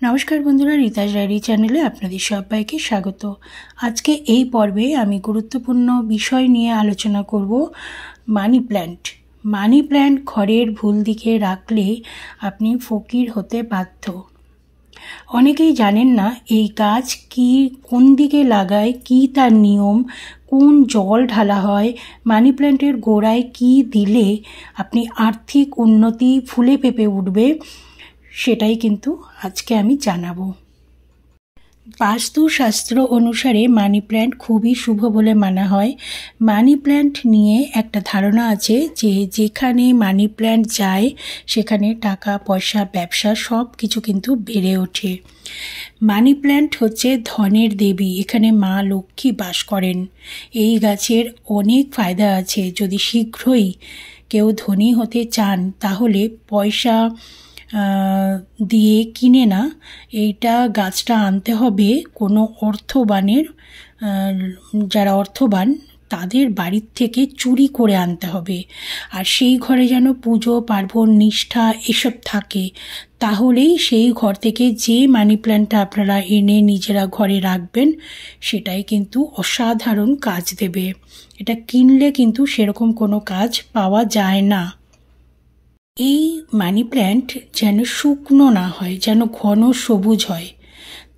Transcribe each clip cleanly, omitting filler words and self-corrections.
নমস্কার বন্ধুরা, রিতাস ডায়েরি চ্যানেলে আপনাদের সবাইকে স্বাগত। আজকে এই পর্বে আমি গুরুত্বপূর্ণ বিষয় নিয়ে আলোচনা করব মানি প্ল্যান্ট। মানি প্ল্যান্ট ঘরের ভুল দিকে রাখলে আপনি ফকির হতে বাধ্য। অনেকেই জানেন না এই গাছ কি, কোন দিকে লাগায়, কি তার নিয়ম, কোন জল ঢালা হয়, মানি প্ল্যান্টের গোড়ায় কি দিলে আপনি আর্থিক উন্নতি ফুলে ফেঁপে উঠবে, সেটাই কিন্তু আজকে আমি জানাবো। বাস্তুশাস্ত্র অনুসারে মানি প্ল্যান্ট খুবই শুভ বলে মানা হয়। মানি প্ল্যান্ট নিয়ে একটা ধারণা আছে যে যেখানে মানি প্ল্যান্ট যায় সেখানে টাকা পয়সা, ব্যবসা সব কিছু কিন্তু বেড়ে ওঠে। মানি প্ল্যান্ট হচ্ছে ধনের দেবী, এখানে মা লক্ষ্মী বাস করেন। এই গাছের অনেক ফায়দা আছে। যদি শীঘ্রই কেউ ধনী হতে চান তাহলে পয়সা দিয়ে কিনে না, এইটা গাছটা আনতে হবে কোনো অর্থবানের, যারা অর্থবান তাদের বাড়ির থেকে চুরি করে আনতে হবে। আর সেই ঘরে যেন পুজো পার্বণ নিষ্ঠা এসব থাকে, তাহলেই সেই ঘর থেকে যে মানি প্ল্যান্টটা আপনারা এনে নিজেরা ঘরে রাখবেন সেটাই কিন্তু অসাধারণ কাজ দেবে। এটা কিনলে কিন্তু সেরকম কোনো কাজ পাওয়া যায় না। এই মানি প্ল্যান্ট যেন শুকনো না হয়, যেন ঘন সবুজ হয়,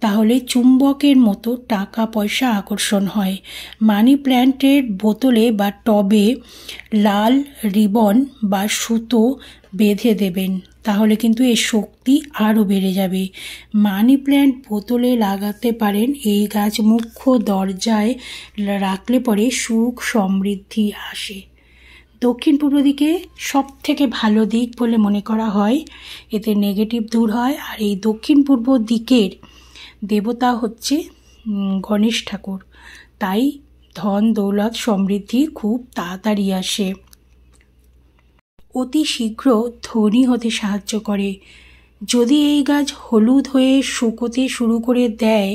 তাহলে চুম্বকের মতো টাকা পয়সা আকর্ষণ হয়। মানি প্ল্যান্টের বোতলে বা টবে লাল রিবন বা সুতো বেঁধে দেবেন, তাহলে কিন্তু এর শক্তি আরও বেড়ে যাবে। মানি প্ল্যান্ট বোতলে লাগাতে পারেন। এই গাছ মুখ্য দরজায় রাখলে পরে সুখ সমৃদ্ধি আসে। দক্ষিণ পূর্ব দিকে সব থেকে ভালো দিক বলে মনে করা হয়, এতে নেগেটিভ দূর হয়। আর এই দক্ষিণ পূর্ব দিকের দেবতা হচ্ছে গণেশ ঠাকুর, তাই ধন দৌলত সমৃদ্ধি খুব তাড়াতাড়ি আসে। অতি শীঘ্র ধনী হতে সাহায্য করে। যদি এই গাছ হলুদ হয়ে শুকোতে শুরু করে দেয়,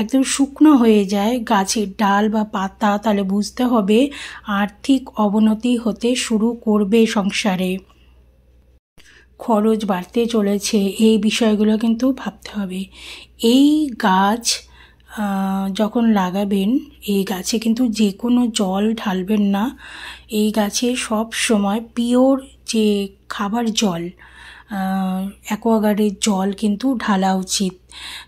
একদম শুকনো হয়ে যায় গাছের ডাল বা পাতা, তাহলে বুঝতে হবে আর্থিক অবনতি হতে শুরু করবে সংসারে, খরচ বাড়তে চলেছে। এই বিষয়গুলো কিন্তু ভাবতে হবে। এই গাছ যখন লাগাবেন, এই গাছে কিন্তু যে কোনো জল ঢালবেন না। এই গাছে সব সময় পিওর যে খাবার জল, অ্যাকোয়াগার্ডের জল কিন্তু ঢালা উচিত,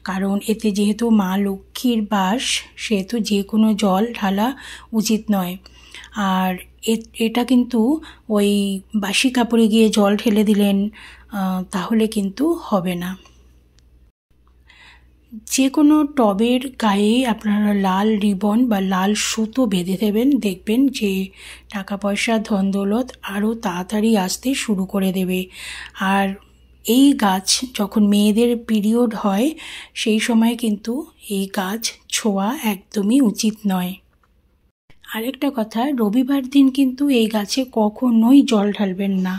কারণ এতে যেহেতু মা লক্ষ্মীর বাস, সেহেতু যে কোনো জল ঢালা উচিত নয়। আর এটা কিন্তু ওই বাসি কাপড়ে গিয়ে জল ঢেলে দিলেন তাহলে কিন্তু হবে না। যে কোনো টবের গায়ে আপনারা লাল রিবন বা লাল সুতো বেঁধে দেবেন, দেখবেন যে টাকা পয়সা ধন দৌলত আরও তাড়াতাড়ি আসতে শুরু করে দেবে। আর এই গাছ যখন মেয়েদের পিরিয়ড হয় সেই সময় কিন্তু এই গাছ ছোঁয়া একদমই উচিত নয়। আরেকটা কথা, রবিবার দিন কিন্তু এই গাছে কখনোই জল ঢালবেন না।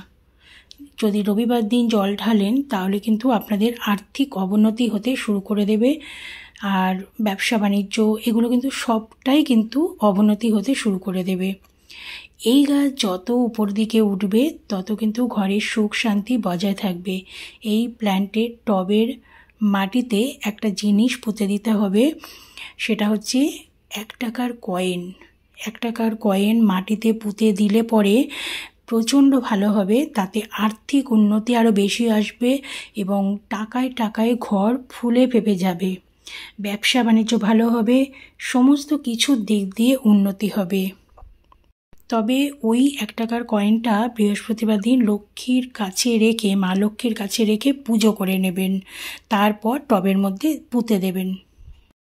যদি রবিবার দিন জল ঢালেন তাহলে কিন্তু আপনাদের আর্থিক অবনতি হতে শুরু করে দেবে। আর ব্যবসা বাণিজ্য এগুলো কিন্তু সবটাই কিন্তু অবনতি হতে শুরু করে দেবে। এই গাছ যত উপর দিকে উঠবে তত কিন্তু ঘরের সুখ শান্তি বজায় থাকবে। এই প্ল্যান্টের টবের মাটিতে একটা জিনিস পুঁতে দিতে হবে, সেটা হচ্ছে 1 টাকার কয়েন। 1 টাকার কয়েন মাটিতে পুঁতে দিলে পরে প্রচণ্ড ভালো হবে, তাতে আর্থিক উন্নতি আরও বেশি আসবে এবং টাকায় টাকায় ঘর ফুলে ফেঁপে যাবে। ব্যবসা বাণিজ্য ভালো হবে, সমস্ত কিছুর দিক দিয়ে উন্নতি হবে। তবে ওই 1 টাকার কয়েনটা বৃহস্পতিবার দিন লক্ষ্মীর কাছে রেখে, মা লক্ষ্মীর কাছে রেখে পুজো করে নেবেন, তারপর টবের মধ্যে পুঁতে দেবেন।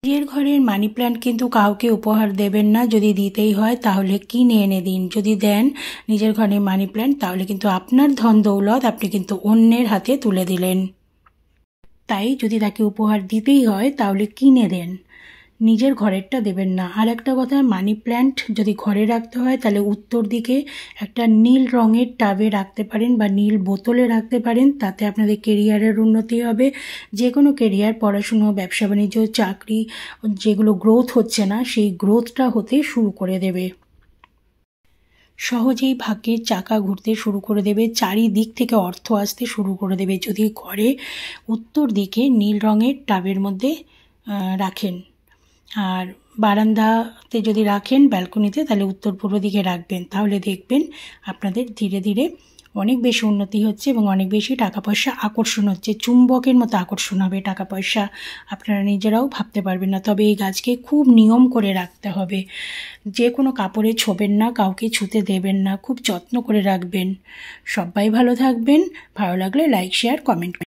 নিজের ঘরের মানি প্ল্যান্ট কিন্তু কাউকে উপহার দেবেন না। যদি দিতেই হয় তাহলে কিনে এনে দিন। যদি দেন নিজের ঘরে মানি প্ল্যান্ট, তাহলে কিন্তু আপনার ধন দৌলত আপনি কিন্তু অন্যের হাতে তুলে দিলেন। তাই যদি তাকে উপহার দিতেই হয় তাহলে কিনে দেন, নিজের ঘরেরটা দেবেন না। আর একটা কথা, মানি প্ল্যান্ট যদি ঘরে রাখতে হয় তাহলে উত্তর দিকে একটা নীল রঙের টাবে রাখতে পারেন বা নীল বোতলে রাখতে পারেন, তাতে আপনাদের কেরিয়ারের উন্নতি হবে। যে কোনো কেরিয়ার, পড়াশুনো, ব্যবসা বাণিজ্য, চাকরি, যেগুলো গ্রোথ হচ্ছে না সেই গ্রোথটা হতে শুরু করে দেবে। সহজেই ভাগ্যের চাকা ঘুরতে শুরু করে দেবে, চারিদিক থেকে অর্থ আসতে শুরু করে দেবে যদি ঘরে উত্তর দিকে নীল রঙের টাবের মধ্যে রাখেন। আর বারান্দাতে যদি রাখেন ব্যালকনিতে, তাহলে উত্তর পূর্ব দিকে রাখবেন, তাহলে দেখবেন আপনাদের ধীরে ধীরে অনেক বেশি উন্নতি হচ্ছে এবং অনেক বেশি টাকা পয়সা আকর্ষণ হচ্ছে, চুম্বকের মতো আকর্ষণ হবে টাকা পয়সা, আপনারা নিজেরাও ভাবতে পারবেন না। তবে এই গাছকে খুব নিয়ম করে রাখতে হবে, যে কোনো কাপড়ে ছোবেন না, কাউকে ছুতে দেবেন না, খুব যত্ন করে রাখবেন। সবাই ভালো থাকবেন, ভালো লাগলে লাইক শেয়ার কমেন্ট